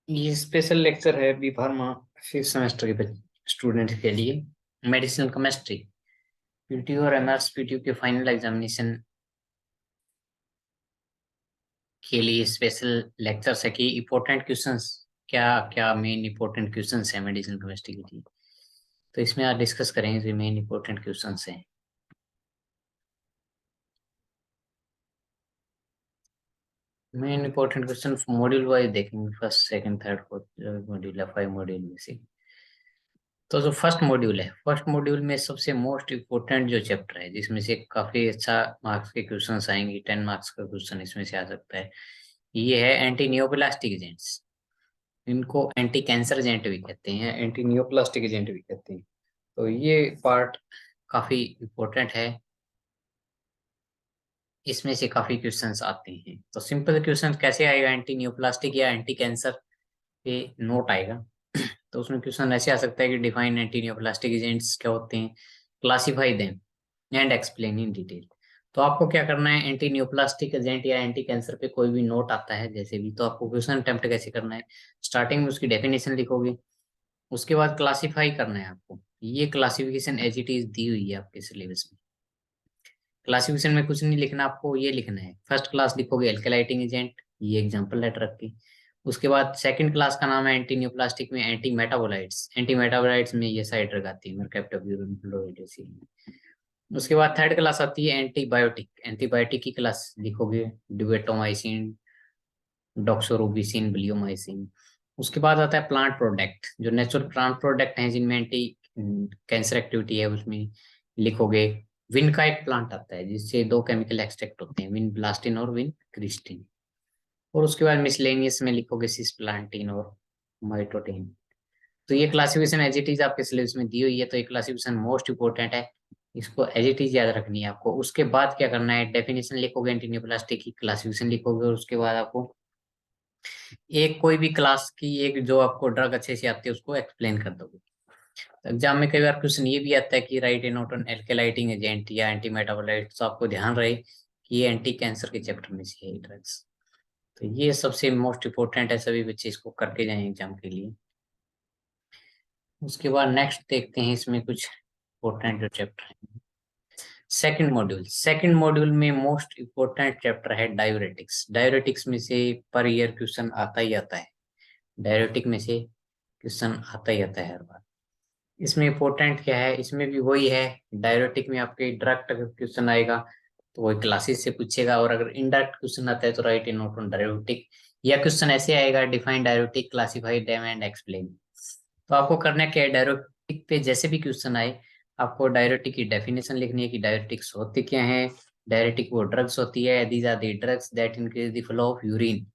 ये special lecture है B pharma fifth semester के स्टूडेंट के लिए। मेडिसिनल केमिस्ट्री पीटीयू और एमएस पीटीयू के फाइनल एग्जामिनेशन के लिए स्पेशल लेक्चर्स है कि इम्पोर्टेंट क्वेश्चंस क्या क्या मेन इम्पोर्टेंट क्वेश्चंस है मेडिसिनल केमिस्ट्री के लिए। तो इसमें आज डिस्कस करेंगे जो मेन इम्पोर्टेंट क्वेश्चंस हैं। Main important question module wise देखेंगे, first second third fourth module है, 5 मॉड्यूल में से। तो जो फर्स्ट मॉड्यूल में सबसे मोस्ट इम्पोर्टेंट जो चैप्टर है, जिसमें से काफी अच्छा मार्क्स के क्वेश्चन आएंगे, 10 मार्क्स का क्वेश्चन इसमें से आ सकता है, ये है एंटी नियोप्लास्टिक एजेंट्स। इनको एंटी कैंसर एजेंट भी कहते हैं, एंटी नियोप्लास्टिक एजेंट भी कहते हैं। तो ये पार्ट काफी इम्पोर्टेंट है, इसमें से काफी क्वेश्चंस आते हैं। तो सिंपल क्वेश्चन कैसे आएगा, एंटी नियोप्लास्टिक या एंटी कैंसर पे नोट आएगा। तो उसमें क्वेश्चन ऐसे आ सकता है कि डिफाइन एंटी नियोप्लास्टिक एजेंट्स क्या होते हैं, classify them and explain in detail. तो आपको क्या करना है, एंटी नियोप्लास्टिक एजेंट या एंटी कैंसर पे कोई भी नोट आता है जैसे भी, तो आपको क्वेश्चन अटेम्प्ट कैसे करना है, स्टार्टिंग में उसकी डेफिनेशन लिखोगे, उसके बाद क्लासिफाई करना है आपको। ये क्लासिफिकेशन एज इट इज दी हुई है आपके सिलेबस में। क्लासिफिकेशन में कुछ नहीं लिखना, आपको ये लिखना है फर्स्ट क्लास लिखोगे एल्केलाइटिंग एजेंट, ये एग्जांपल लेटर रख के। उसके बाद सेकंड क्लास का नाम है एंटी न्यूप्लास्टिक में एंटी मेटाबोलाइट्स, एंटी मेटाबोलाइट्स में ये साइड लगाती है मरकैप्टोब्यूरन फ्लोरिडेसी। उसके बाद थर्ड क्लास आती है एंटीबायोटिक, एंटीबायोटिक की क्लास लिखोगे ड्यूबेटोमाइसिन, डॉक्सोरोबिसिन, ब्लियोमाइसिन। उसके बाद आता है प्लांट प्रोडक्ट, जो नेचुरल प्लांट प्रोडक्ट हैं जिनमें एंटी कैंसर एक्टिविटी है, उसमें लिखोगे विन का एक प्लांट आता है जिससे दो केमिकल एक्सट्रैक्ट होते हैं, विन ब्लास्टिन और विन क्रिस्टिन। और उसके बाद मिसलेनियस में लिखोगे सिस प्लांटिन और माइटोटिन। तो ये क्लासिफिकेशन एज इट इज आपके सिलेबस में दी हुई है, तो ये क्लासिफिकेशन मोस्ट इंपोर्टेंट है, इसको एज इट इज याद रखनी है आपको। उसके बाद क्या करना है, डेफिनेशन लिखोगे एंटीनियोप्लास्टिक की, क्लासिफिकेशन लिखोगे और उसके बाद आपको एक कोई भी क्लास की एक जो आपको ड्रग अच्छे से आती है उसको एक्सप्लेन कर दोगे। तो एग्जाम में कई बार क्वेश्चन ये भी आता है कि write a note on alkylating agent या एंटी मेटाबोलाइट, तो आपको ध्यान रहे कि ये एंटी कैंसर के चैप्टर में से है ड्रग्स। तो ये सबसे मोस्ट इम्पोर्टेंट है, सभी बच्चे इसको करके जाएं एग्जाम के लिए। उसके बाद नेक्स्ट देखते हैं इसमें कुछ इम्पोर्टेंट जो चैप्टर है। सेकंड मॉड्यूल में मोस्ट इम्पोर्टेंट चैप्टर है डायूरेटिक्स। डायूरेटिक्स में से पर ईयर क्वेश्चन आता ही आता है, डायूरेटिक में से क्वेश्चन आता ही आता है हर बार। इसमें इम्पोर्टेंट क्या है, इसमें भी वही है, डायरेक्टिक में आपके डायरेक्ट अगर क्वेश्चन आएगा तो वही क्लासेस से पूछेगा, और अगर इनडायरेक्ट क्वेश्चन आता है तो write a note on diuretic, या क्वेश्चन ऐसे आएगा define diuretic, classify them and explain. तो आपको करना क्या है, डायरेक्टिक पे जैसे भी क्वेश्चन आए आपको डायरेक्टिक की डेफिनेशन लिखनी है कि डायरेक्टिक्स होती क्या है। डायरेक्टिक वो ड्रग्स होती है, these are the drugs that increase the flow of urine,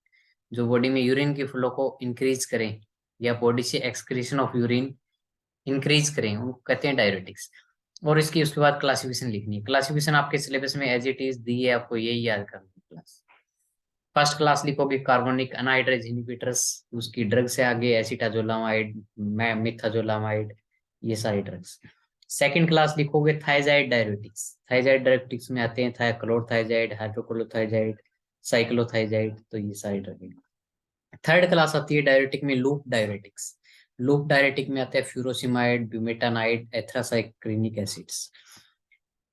जो बॉडी में यूरिन की फ्लो को इंक्रीज करें या बॉडी से एक्सक्रीशन ऑफ यूरिन इंक्रीज करें, उनको कहते हैं डायरेटिक्स। और इसकी उसके बाद क्लासिफिकेशन लिखनी है। क्लासिफिकेशन आपके सिलेबस में एज इट इज दी है, आपको यही याद करनी है क्लास। फर्स्ट क्लास लिखोगे कार्बोनिक अनहाइड्रेज इनहिबिटर्स, उसकी ड्रग से आगे एसिटाजोलामाइड, मिथाजोलामाइड, ये सारी ड्रग्स। सेकंड क्लास लिखोगे थायजाइड डायरेटिक्स, थायजाइड डायरेटिक्स में आते हैं थायक्लोरथायजाइड, हाइड्रोक्लोरोथायजाइड, साइक्लोथायजाइड, तो ये सारी ड्रग। थर्ड क्लास आती है डायरेटिक में लूप डायरेटिक्स, लूप डायरेटिक में आते हैं फ्यूरोसिमाइड, ब्यूमेटानाइड, एथ्रासाइक्लिनिक एसिड्स।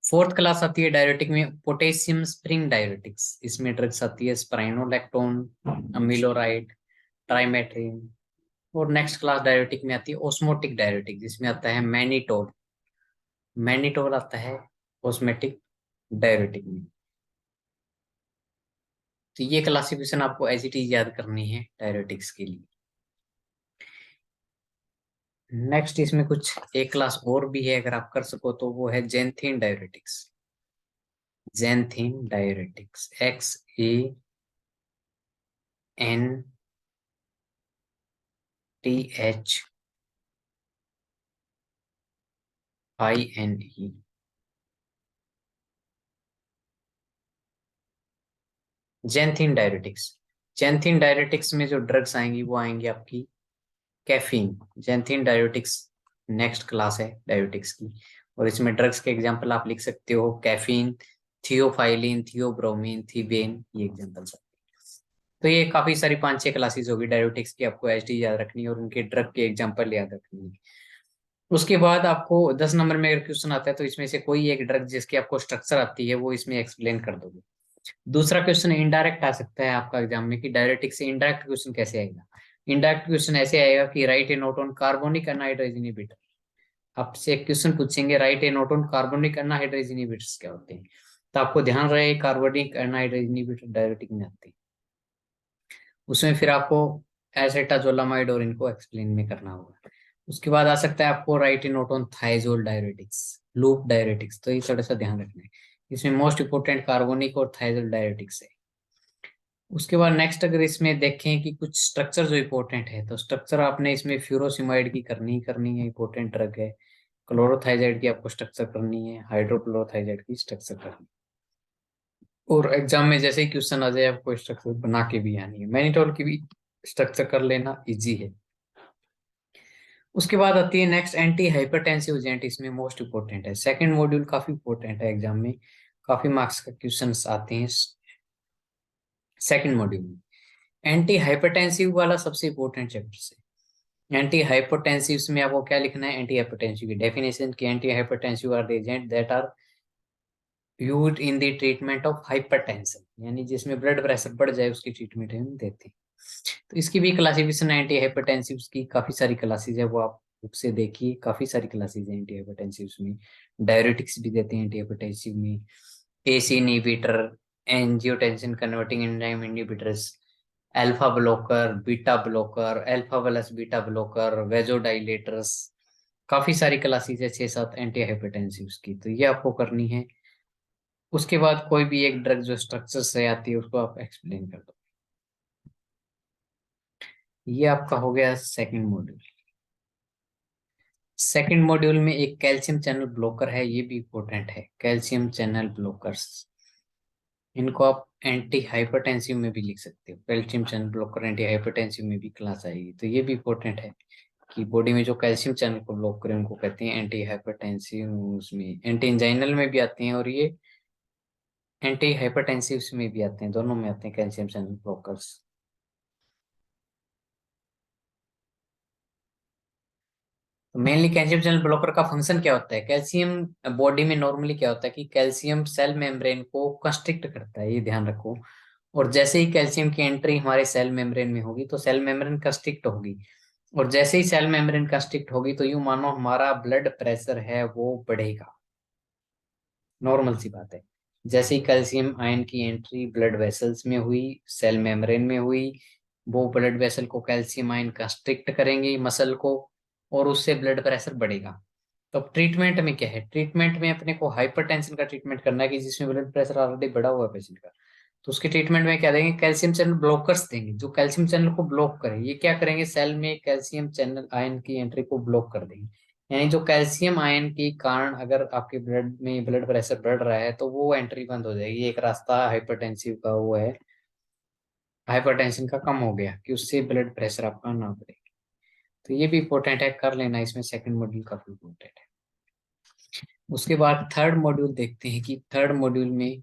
फोर्थ क्लास आती है डायरेटिक में पोटेशियम स्प्रिंग डायरेटिक्स, इसमें ड्रग्स आती है स्पाइनोलैक्टोन, अमीलोराइड, ट्राइमेट्रिन। और नेक्स्ट क्लास डायरेटिक में आती है ओस्मोटिक डायरेटिक, जिसमें आता है मैनिटोल, मैनिटोल आता है ओस्मेटिक डायरेटिक में। तो ये क्लासिफिकेशन आपको एज इट इज याद करनी है डायरेटिक्स के लिए। नेक्स्ट इसमें कुछ एक क्लास और भी है, अगर आप कर सको तो वो है xanthine diuretics, xanthine diuretics, XANTHINE। Xanthine diuretics, xanthine diuretics में जो ड्रग्स आएंगी वो आएंगी आपकी caffeine, xanthine diuretics next class है डायरेटिक्स की। और इसमें ड्रग्स के एग्जांपल आप लिख सकते हो कैफीन, थियोफाइलिन, थियोब्रोमिन, थीबेन, ये एग्जांपल्स। तो ये काफी सारी 5-6 क्लासेस होगी डायरेटिक्स की, आपको एच डी याद रखनी है और उनके ड्रग के एग्जाम्पल याद रखनी है। उसके बाद आपको 10 नंबर में अगर क्वेश्चन आता है तो इसमें से कोई एक ड्रग जिसकी आपको स्ट्रक्चर आती है वो इसमें एक्सप्लेन कर दोगे। दूसरा क्वेश्चन इनडायरेक्ट आ सकता है आपका एग्जाम में कि डायरेक्टिक से इनडायरेक्ट क्वेश्चन कैसे आएगा। इनडायरेक्ट क्वेश्चन ऐसे आएगा कि write a note on carbonic anhydrase inhibitor. आपसे एक क्वेश्चन पूछेंगे right a note on carbonic anhydrase inhibitors क्या होते हैं, तो आपको ध्यान रहे कार्बोनिक अनहाइड्रेज इनहिबिटर डायरेक्टिक में आते हैं। उसमें फिर आपको एसेटाजोलामाइड और इनको एक्सप्लेन में करना होगा। उसके बाद आ सकता है आपको write a note on thiazole diuretics, loop diuretics, तो ये थोड़ा सा ध्यान रखना है। इसमें मोस्ट इंपोर्टेंट कार्बोनिक और थाइजोल डायरेटिक्स है। उसके बाद नेक्स्ट अगर इसमें देखें कि कुछ स्ट्रक्चर जो इंपॉर्टेंट है, तो स्ट्रक्चर आपने इसमें फ्यूरोसिमाइड की करनी ही करनी है, इंपॉर्टेंट ड्रग है। क्लोरोथाइजाइड की आपको स्ट्रक्चर करनी है, हाइड्रोक्लोरोथाइजाइड की स्ट्रक्चर करनी है। और एग्जाम में जैसे ही क्वेश्चन आ जाए आपको स्ट्रक्चर बना के भी आनी है। मैनिटोल की भी स्ट्रक्चर कर लेना इजी है। उसके बाद आती है नेक्स्ट एंटी हाइपरटेंसिव एजेंट, इसमें मोस्ट इंपोर्टेंट है। सेकंड मॉड्यूल काफी इंपॉर्टेंट है, एग्जाम में काफी मार्क्स का क्वेश्चंस आते हैं सेकंड मॉड्यूल में। एंटी हाइपरटेंसिव वाला सबसे इंपॉर्टेंट चैप्टर है। एंटी हाइपरटेंसिव में आपको क्या लिखना है, एंटी हाइपरटेंसिव की डेफिनेशन की anti hypertensive are the agent that are used in the treatment of hypertension, यानी जिसमें ब्लड प्रेशर बढ़ जाए उसकी ट्रीटमेंट हम देते हैं। तो इसकी भी क्लासिफिकेशन एंटी हाइपरटेंसिव की काफी सारी क्लासेज है, वो आप बुक से देखिए, काफी सारी क्लासेज है एंटी हाइपरटेंसिव में। डायरेटिक्स भी देते हैं एंटी हाइपरटेंसिव में, ACE inhibitor, angiotensin converting enzyme inhibitors, alpha blocker, beta blocker, alpha plus beta blocker, vasodilators, काफी सारी क्लासेस है 6-7 एंटी हाइपरटेंसिव की, तो ये आपको करनी है। उसके बाद कोई भी एक ड्रग जो स्ट्रक्चर से आती है उसको आप एक्सप्लेन कर दो। ये आपका हो गया सेकंड मॉड्यूल। सेकंड मॉड्यूल में एक कैल्शियम चैनल ब्लॉकर है, ये भी इंपॉर्टेंट है, कैल्शियम चैनल ब्लॉकर्स। इनको आप एंटी हाइपरटेंसिव में भी लिख सकते हो, calcium channel blocker anti hypertensive में भी क्लास आएगी, तो ये भी इंपॉर्टेंट है कि बॉडी में जो कैल्शियम चैनल को ब्लॉक करें उनको कहते हैं एंटी हाइपरटेंसिव। उसमें एंटी इंजाइनल में भी आते हैं और ये एंटी हाइपरटेंसिव में भी आते हैं, दोनों में आते हैं कैल्शियम चैनल ब्लॉकर्स। तो मेनली कैल्शियम चैनल ब्लॉकर का फंक्शन क्या होता है, कैल्शियम बॉडी में नॉर्मली क्या होता है कि कैल्शियम सेल मेम्ब्रेन को कंस्ट्रिक्ट करता है, ये ध्यान रखो। और जैसे ही कैल्शियम की एंट्री हमारे सेल मेम्ब्रेन में होगी तो सेल मेम्ब्रेन कंस्ट्रिक्ट होगी, और जैसे ही सेल मेम्ब्रेन कंस्ट्रिक्ट होगी तो यूं मानो हमारा ब्लड प्रेशर है वो बढ़ेगा, नॉर्मल सी बात है। जैसे ही कैल्शियम आयन की एंट्री ब्लड वेसल्स में हुई, सेल मेम्ब्रेन में हुई, वो ब्लड वेसल को कैल्शियम आयन कंस्ट्रिक्ट करेंगे मसल को, और उससे ब्लड प्रेशर बढ़ेगा। तो अब ट्रीटमेंट में क्या है, ट्रीटमेंट में अपने को हाइपरटेंशन का ट्रीटमेंट करना है कि जिसमें ब्लड प्रेशर ऑलरेडी बढ़ा हुआ है पेशेंट का। तो उसके ट्रीटमेंट में क्या देंगे, कैल्शियम चैनल ब्लॉकर्स देंगे जो कैल्शियम चैनल को ब्लॉक करें। ये क्या करेंगे, सेल में कैल्शियम चैनल आयन की एंट्री को ब्लॉक कर देंगे। यानी जो कैल्शियम आयन के कारण अगर आपके ब्लड में ब्लड प्रेशर बढ़ रहा है तो वो एंट्री बंद हो जाएगी। एक रास्ता हाइपरटेंसिव का वो है, हाइपरटेंशन का कम हो गया कि उससे ब्लड प्रेशर आपका ना बढ़े। तो ये भी इंपॉर्टेंट है, कर लेना, इसमें सेकंड मॉड्यूल काफी इंपॉर्टेंट है। उसके बाद थर्ड मॉड्यूल देखते हैं कि थर्ड मॉड्यूल में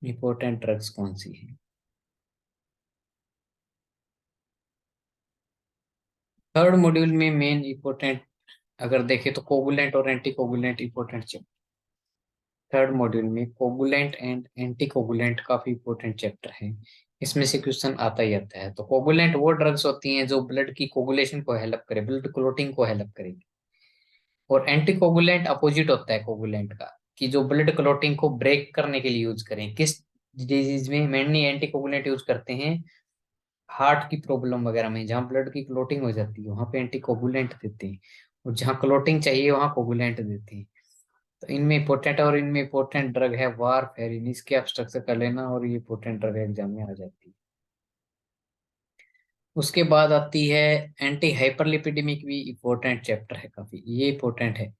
इंपॉर्टेंट ड्रग्स कौन सी है। थर्ड मॉड्यूल में मेन इंपॉर्टेंट अगर देखें तो कोगुलेंट और anti coagulant important chapter. Third module में कोगुलेंट एंड एंटी कोगुलेंट काफी इंपॉर्टेंट चैप्टर है, इसमें से क्वेश्चन आता ही आता है। तो कोगुलेंट वो ड्रग्स होती हैं जो ब्लड की कोगुलेशन को हेल्प करे, ब्लड क्लोटिंग को हेल्प करेगी। और एंटी कोगुलेंट अपोजिट होता है कोगुलेंट का, कि जो ब्लड क्लोटिंग को ब्रेक करने के लिए यूज करें। किस डिजीज में मेनली एंटी कोगुलेंट यूज करते हैं, हार्ट की प्रॉब्लम वगैरह में जहाँ ब्लड की क्लोटिंग हो जाती है वहां पे एंटी कोगुलेंट देते हैं, और जहाँ क्लोटिंग चाहिए वहां कोगुलेंट देते हैं। तो इनमें इंपॉर्टेंट और इनमें इंपॉर्टेंट ड्रग है वारफेरिन, इसके आप स्ट्रक्चर कर लेना, और ये इंपॉर्टेंट ड्रग एग्जाम में आ जाती है। उसके बाद आती है एंटी हाइपरलिपिडेमिक, भी इंपॉर्टेंट चैप्टर है काफी, ये इंपॉर्टेंट है।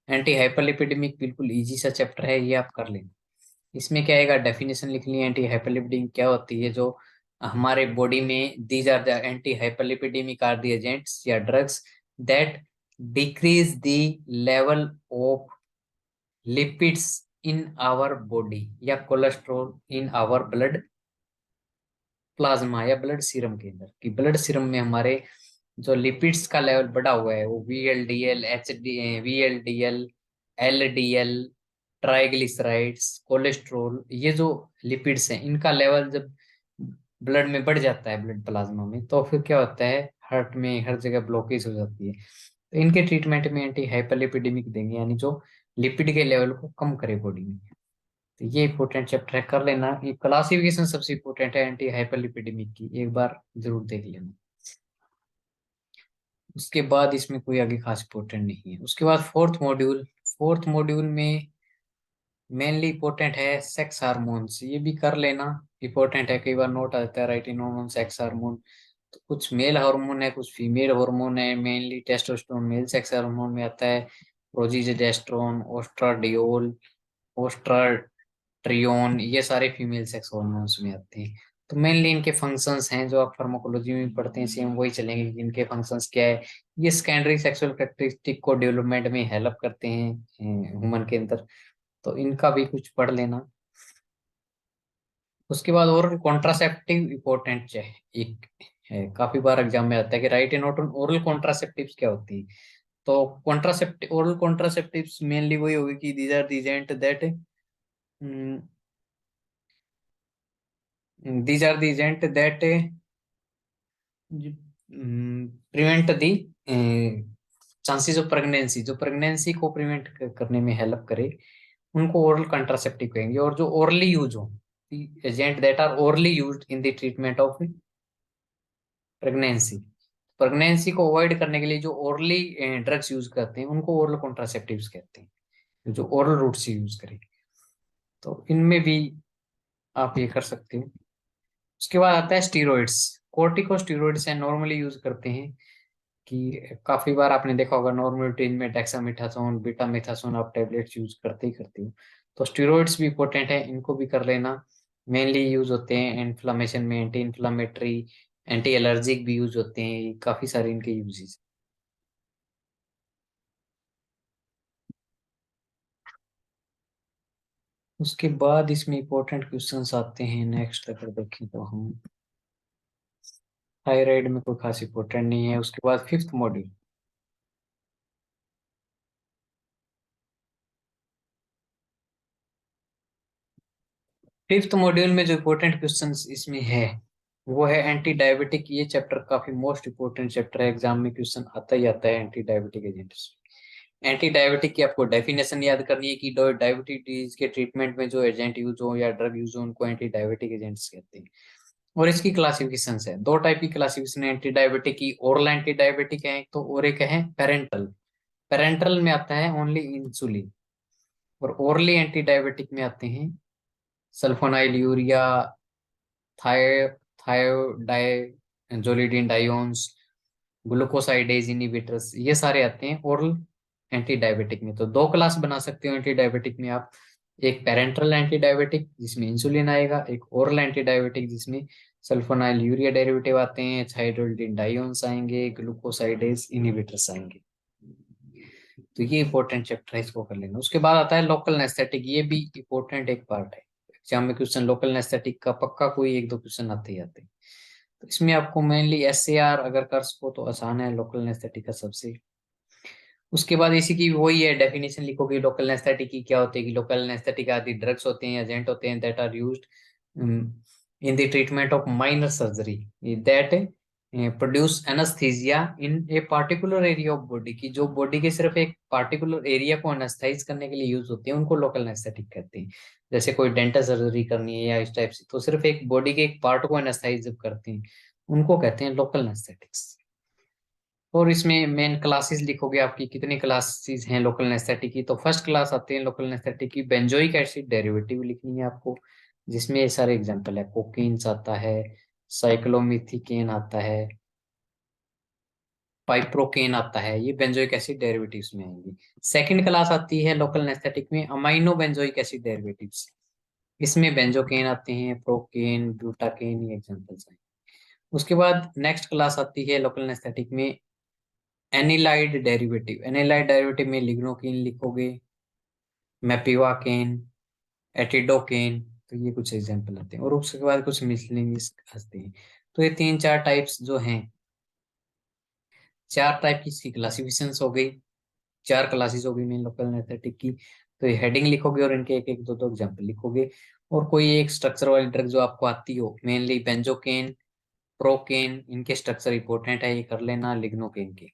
एंटी हाइपरलिपिडेमिक बिल्कुल इजी सा चैप्टर है, ये आप कर लेना। इसमें क्या आएगा, डेफिनेशन लिखनी है एंटी हाइपरलिपिडेमिक क्या होती है। जो हमारे बॉडी में these are the anti hyperlipidemic are the agents या drugs that decrease the level of lipids in our body या cholesterol in our blood plasma या ब्लड सीरम के अंदर, कि ब्लड सीरम में हमारे जो लिपिड्स का लेवल बढ़ा हुआ है, वो VLDL, VLDL, LDL, triglycerides, cholesterol, ये जो लिपिड्स हैं इनका लेवल जब ब्लड में बढ़ जाता है, ब्लड प्लाज्मा में, तो फिर क्या होता है, हार्ट में हर जगह ब्लॉकेज हो जाती है। तो इनके ट्रीटमेंट में एंटी हाइपरलिपिडेमिक देंगे, यानी जो लिपिड के लेवल को कम करे बॉडी में। तो ये इंपॉर्टेंट चैप्टर है, कर लेना। ये क्लासिफिकेशन सबसे इंपॉर्टेंट है एंटी हाइपरलिपिडेमिक की, एक बार जरूर देख लेना। उसके बाद इसमें कोई आगे खास इंपॉर्टेंट नहीं है। उसके बाद फोर्थ मॉड्यूल में मेनली इंपॉर्टेंट है सेक्स हार्मोन्स, ये भी कर लेना, इंपॉर्टेंट है, कई बार नोट आ जाता है राइटिंग हार्मोन, सेक्स हार्मोन। तो कुछ मेल हार्मोन है, कुछ फीमेल हार्मोन है, mainly testosterone male sex hormone में आता है, प्रोजेस्टेरोन, ओस्ट्राडियोल, ओस्ट्राट्रियोन, ये सारे फीमेल सेक्स हार्मोन्स में आते हैं। तो मेनली इनके फंक्शंस हैं जो आप फार्माकोलॉजी में पढ़ते हैं, सेम वही चलेंगे कि इनके फंक्शंस क्या है। ये सेकेंडरी सेक्सुअल कैरेक्टरिस्टिक को डेवलपमेंट में हेल्प करते हैं ह्यूमन के अंदर, तो इनका भी कुछ पढ़ लेना। उसके बाद ओरल कॉन्ट्रासेप्टिव इंपॉर्टेंट है, एक है, काफी बार एग्जाम में आता है कि write a note on oral contraceptives क्या होती है। तो कॉन्ट्रासेप्टिव, ओरल कॉन्ट्रासेप्टिव्स मेनली वही होगी कि these are the agent that, these are the agent that prevent the chances of pregnancy, जो प्रेगनेंसी को प्रिवेंट करने में हेल्प करे, उनको ओरल कंट्रासेप्टिव कहेंगे। और जो ओरली यूज हो, agent that are orally used in the treatment of pregnancy, pregnancy को अवॉइड करने के लिए जो ओरली ड्रग्स यूज करते हैं उनको ओरल कॉन्ट्रासेप्टिव्स कहते हैं, जो ओरल रूट से यूज करें। तो इनमें भी आप ये कर सकते हो। उसके बाद आता है स्टीरॉइड्स। कोर्टिकोस्टीरॉइड्स है, नॉर्मली यूज करते हैं, कि काफी बार आपने देखा होगा नॉर्मल रूटीन में डेक्सामेथासोन, बीटामेथासोन आप टैबलेट्स यूज करते ही करते हो। तो स्टीरॉइड्स भी इंपॉर्टेंट है, इनको भी कर लेना। मेनली यूज होते हैं इन्फ्लामेशन में, एंटी इन्फ्लामेटरी, एंटी एलर्जिक भी यूज होते हैं, काफी सारे इनके यूजेस। उसके बाद इसमें इंपॉर्टेंट क्वेश्चंस आते हैं नेक्स्ट, अगर देखें तो हम थायराइड में कोई खास इंपॉर्टेंट नहीं है। उसके बाद फिफ्थ मॉड्यूल, फिफ्थ मॉड्यूल में जो इम्पोर्टेंट क्वेश्चंस इसमें है वो है एंटी डायबिटिक। ये चैप्टर काफी मोस्ट इम्पोर्टेंट चैप्टर है, एग्जाम में क्वेश्चन आता ही आता है anti diabetic agents. Anti diabetic की आपको डेफिनेशन याद करनी है कि डायबिटीज के ट्रीटमेंट में जो एजेंट यूज हो या ड्रग यूज हो उनको एंटी डायबिटिक एजेंट्स कहते हैं। और इसकी क्लासिफिकेशन है, दो टाइप की क्लासिफिकेशन है एंटी डायबिटिक की। ओरल एंटी डायबिटिक है तो, और एक है पेरेंटल। पेरेंटल में आता है ओनली इंसुलिन, और ओरली एंटी डायबिटिक में आते हैं सल्फोनाइल यूरिया, थाय थायोडाइजोलिडिन डायोन्स, ग्लूकोसाइडेज इनहिबिटर्स, ये सारे आते हैं ओरल एंटी डायबिटिक में। तो दो क्लास बना सकते हो एंटी डायबिटिक में आप, एक पेरेंटल एंटी डायबिटिक जिसमें इंसुलिन आएगा, एक ओरल एंटी डायबिटिक जिसमें सल्फोनाइल यूरिया डेरिवेटिव आते हैं, थायरोइडिन डायोन्स आएंगे, ग्लूकोसाइडेज इनहिबिटर्स आएंगे। तो ये इंपॉर्टेंट चैप्टर है, इसको कर लेना। उसके बाद आता है लोकल एनेस्थेटिक, ये भी इंपॉर्टेंट एक पार्ट है। एग्जाम में क्वेश्चन लोकल एनेस्थेटिक का पक्का कोई एक दो क्वेश्चन आते ही आते हैं। तो इसमें आपको मेनली SAR अगर कर सको तो आसान है लोकल एनेस्थेटिक का सबसे। उसके बाद इसी की वही है, डेफिनेशन लिखोगे लोकल एनेस्थेटिक की क्या होती है, कि लोकल एनेस्थेटिक आदि ड्रग्स होते हैं, एजेंट होते हैं that are used in the treatment of minor surgery that produce anaesthesia in a particular area of body, की जो बॉडी के सिर्फ एक पार्टिकुलर एरिया को एनेस्थाइज करने के लिए यूज होती है, उनको लोकल एनेस्थेटिक कहते हैं। जैसे कोई डेंटल सर्जरी करनी है या इस टाइप से, तो सिर्फ एक बॉडी के एक पार्ट को एनेस्थाइज जब करते हैं उनको कहते हैं लोकल एनेस्थेटिक्स। और इसमें मेन क्लासेस लिखोगे, आपकी कितनी क्लासेस हैं लोकल एनेस्थेटिक की। तो फर्स्ट क्लास आते हैं लोकल एनेस्थेटिक की, बेंजोइक एसिड डेरिवेटिव लिखनी है आपको, जिसमें ये सारे एग्जांपल है, कोकीन्स आता है, साइक्लोमिथिकेन आता है, पाइप्रोकेन आता है, ये बेंजोइक एसिड डेरिवेटिव्स में आएंगे। सेकंड क्लास आती है लोकल एनेस्थेटिक में अमाइनो बेंजोइक एसिड डेरिवेटिव्स, इसमें बेंजोकेन आते हैं, प्रोकेन, ब्यूटाकेन, ये एग्जांपल्स हैं। उसके बाद नेक्स्ट क्लास आती है लोकल एनेस्थेटिक में एनिलाइड डेरिवेटिव। एनिलाइड डेरिवेटिव में लिग्नोकेन लिखोगे, मेपिवाकेन, एटिडोकेन, तो ये कुछ एग्जाम्पल आते हैं और उसके बाद कुछ मिसलेनियस आते हैं। तो ये 3-4 टाइप्स जो हैं, 4 टाइप की इसकी क्लासिफिकेशंस हो गई, 4 क्लासेस हो गई मेन लोकल एनेस्थेटिक की। तो ये हेडिंग लिखोगे और इनके एक एक दो दो एग्जाम्पल लिखोगे। और कोई एक स्ट्रक्चर वाली ड्रग जो आपको आती हो, मेनली बेंजोकेन, प्रोकेन, इनके स्ट्रक्चर इंपॉर्टेंट है, ये कर लेना, लिग्नोकेन के।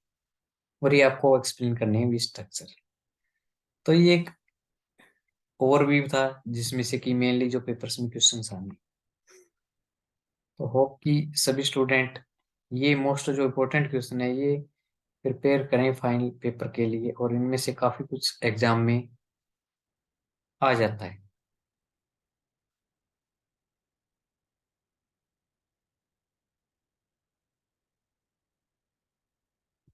और ये आपको एक्सप्लेन करने हैं स्ट्रक्चर। तो ये एक ओवरव्यू था जिसमें से कि मेनली जो पेपर्स में क्वेश्चंस आने। तो होप कि सभी स्टूडेंट ये मोस्ट जो इम्पोर्टेंट क्वेश्चन है ये प्रिपेयर करें फाइनल पेपर के लिए, और इनमें से काफी कुछ एग्जाम में आ जाता है।